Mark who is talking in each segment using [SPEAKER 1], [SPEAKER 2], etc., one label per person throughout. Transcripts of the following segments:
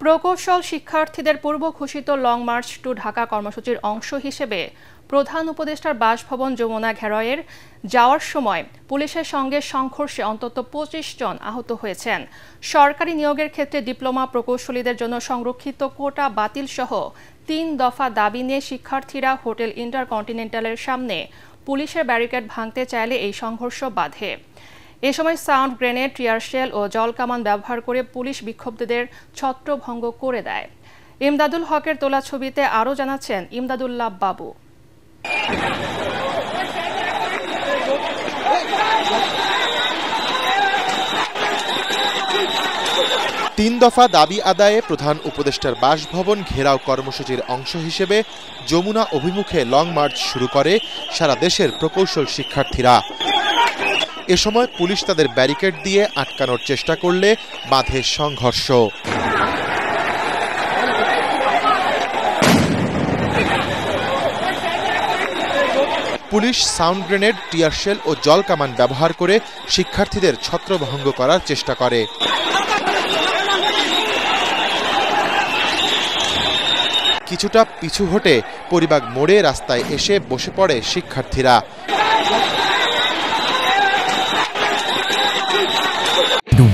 [SPEAKER 1] প্রকৌশল শিক্ষার্থীদের পূর্ব ঘোষিত লং মার্চ টু ঢাকা কর্মসূচির অংশ হিসেবে প্রধান উপদেষ্টার বাসভবন যমুনা ঘেরাওয়ের যাওয়ার সময় পুলিশের সঙ্গে সংঘর্ষে অন্তত ২৫ জন আহত হয়েছেন। সরকারি নিয়োগের ক্ষেত্রে ডিপ্লোমা প্রকৌশলীদের জন্য সংরক্ষিত কোটা বাতিল সহ ৩ দফা দাবি নিয়ে শিক্ষার্থীরা হোটেল ইন্টারকন্টিনেন্টালের সামনে পুলিশের ব্যারিকেড ভাঙতে চাইলে এই সংঘর্ষ বাধে। এ সময় সাউন্ড গ্রেনেড, টিয়ার শেল ও জলকামান ব্যবহার করে পুলিশ বিক্ষুব্ধদের ছত্রভঙ্গ করে দেয়। ইমদাদুল হকের তোলা ছবিতে আরও জানাচ্ছেন ইমদাদুল্লাহ বাবু।
[SPEAKER 2] তিন দফা দাবি আদায়ে প্রধান উপদেষ্টার বাসভবন ঘেরাও কর্মসূচির অংশ হিসেবে যমুনা অভিমুখে লং মার্চ শুরু করে সারা দেশের প্রকৌশল শিক্ষার্থীরা। এ সময় পুলিশ তাদের ব্যারিকেড দিয়ে আটকানোর চেষ্টা করলে বাধে সংঘর্ষ। Police sound grenade, tear shell ও জলকামান ব্যবহার করে শিক্ষার্থীদের ছত্রভঙ্গ করার চেষ্টা করে। কিছুটা পিছু হটে পরিবাগ মোড়ে রাস্তায় এসে বসে পড়ে শিক্ষার্থীরা।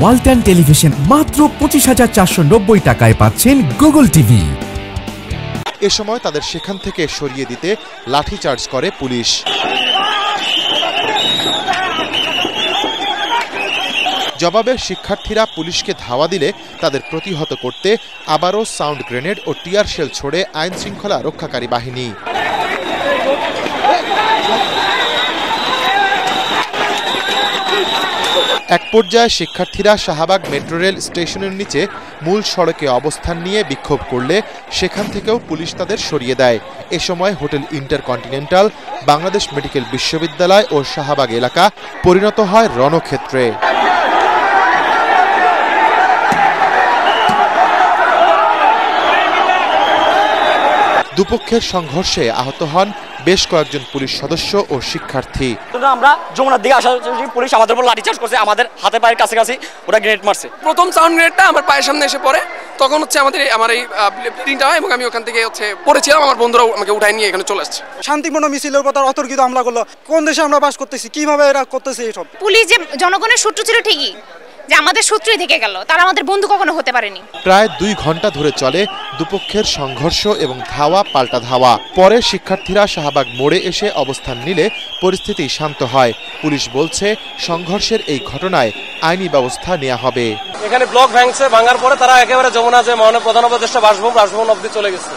[SPEAKER 3] ওয়ালটন টেলিভিশন মাত্র ২৫,৪৯০ টাকায় পাচ্ছেন গুগল টিভি।
[SPEAKER 2] এ সময় তাদের সেখান থেকে সরিয়ে দিতে লাঠিচার্জ করে পুলিশ। জবাবে শিক্ষার্থীরা পুলিশকে ধাওয়া দিলে তাদের প্রতিহত করতে আবারও সাউন্ড গ্রেনেড ও টিয়ার শেল ছোড়ে আইন শৃঙ্খলা রক্ষাকারী বাহিনী। এক পর্যায়ে শিক্ষার্থীরা শাহবাগ মেট্রো রেল স্টেশনের নিচে মূল সড়কে অবস্থান নিয়ে বিক্ষোভ করলে সেখান থেকেও পুলিশ তাদের সরিয়ে দেয়। এ সময় হোটেল ইন্টারকন্টিনেন্টাল, বাংলাদেশ মেডিকেল বিশ্ববিদ্যালয় ও শাহবাগ এলাকা পরিণত হয় রণক্ষেত্রে। দুপক্ষের সংঘর্ষে আহত হন বেশ কয়েকজন পুলিশ সদস্য ও শিক্ষার্থী।
[SPEAKER 4] আমরা যমুনার দিকে আসা পুলিশ আমাদের উপর লাঠিচার্জ করছে, আমাদের হাতে পায়ের কাছাকাছি ওরা গ্রেনেড মারছে।
[SPEAKER 5] প্রথম সাউন্ড গ্রেনেডটা আমার পায়ের সামনে এসে পড়ে, তখন হচ্ছে আমার এই ব্লিডিংটা হয় এবং আমি ওখান থেকে পড়েছিলাম। আমার বন্ধুরা আমাকে উঠাই নিয়ে এখানে চলে আসছে।
[SPEAKER 6] শান্তিপূর্ণ মিছিলের উপর তার অতর্কিত হামলা করলো। কোন দেশে আমরা বাস করতেছি, কিভাবে এরা করতেছে এইসব?
[SPEAKER 7] পুলিশ যে জনগণের শত্রু ছিল ঠিকই, যে আমাদের শত্রুই থেকে গেল, তারা আমাদের বন্ধু কখনো হতে পারেনি।
[SPEAKER 2] প্রায় ২ ঘন্টা ধরে চলে দুপক্ষের সংঘর্ষ এবং ধাওয়া পাল্টা ধাওয়া। পরে শিক্ষার্থীরা শাহবাগ মোড়ে এসে অবস্থান নিলে পরিস্থিতি শান্ত হয়। পুলিশ বলছে সংঘর্ষের এই ঘটনায় আইনি ব্যবস্থা নেওয়া হবে।
[SPEAKER 8] এখানে ব্লক ভাঙার পরে তারা একেবারে যমুনা যে মাননীয় প্রধান উপদেষ্টা বাসভবন অবধি চলে গেছে।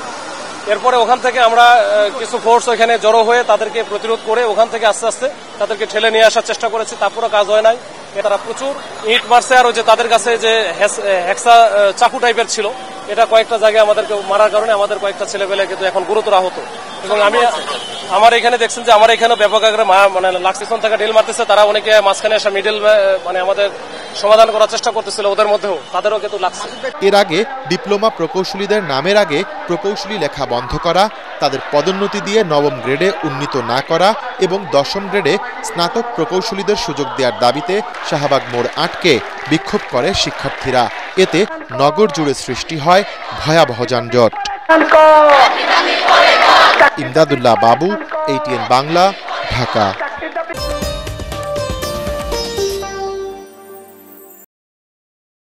[SPEAKER 8] এরপরে ওখান থেকে আমরা কিছু ফোর্স ওখানে জড়ো হয়ে তাদেরকে প্রতিরোধ করে ওখান থেকে আস্তে আস্তে তাদেরকে ঠেলে নিয়ে আসার চেষ্টা করেছি। তারপরে কাজ হয় নাই। তারা প্রচুর ইট মারছে, আর যে তাদের কাছে যে হেক্সা চাকু টাইপের ছিল, এটা কয়েকটা জায়গায় আমাদেরকে মারার কারণে আমাদের কয়েকটা ছেলেপেলে কিন্তু এখন গুরুতর আহত। এবং আমি আমার এখানে দেখছেন যে আমার এখানে ব্যাপক আকারে মানে লাক্সিসন থেকে ঢিল মারতেছে। তারা অনেকে মাঝখানে আসা মিডল মানে আমাদের সমাধান করার চেষ্টা করতেছিল, ওদের মধ্যেও তাদেরও কিন্তু লাগছে।
[SPEAKER 2] এর আগে ডিপ্লোমা প্রকৌশলীদের নামের আগে প্রকৌশলী লেখা বন্ধ করা, তাদের পদোন্নতি দিয়ে নবম গ্রেডে উন্নীত না করা এবং দশম গ্রেডে স্নাতক প্রকৌশলীদের সুযোগ দেওয়ার দাবিতে শাহবাগ মোড় আটকে বিক্ষোভ করে শিক্ষার্থীরা। এতে নগর জুড়ে সৃষ্টি হয় ভয়াবহ যানজট। ইমদাদুল্লাহ বাবু, ATN বাংলা, ঢাকা।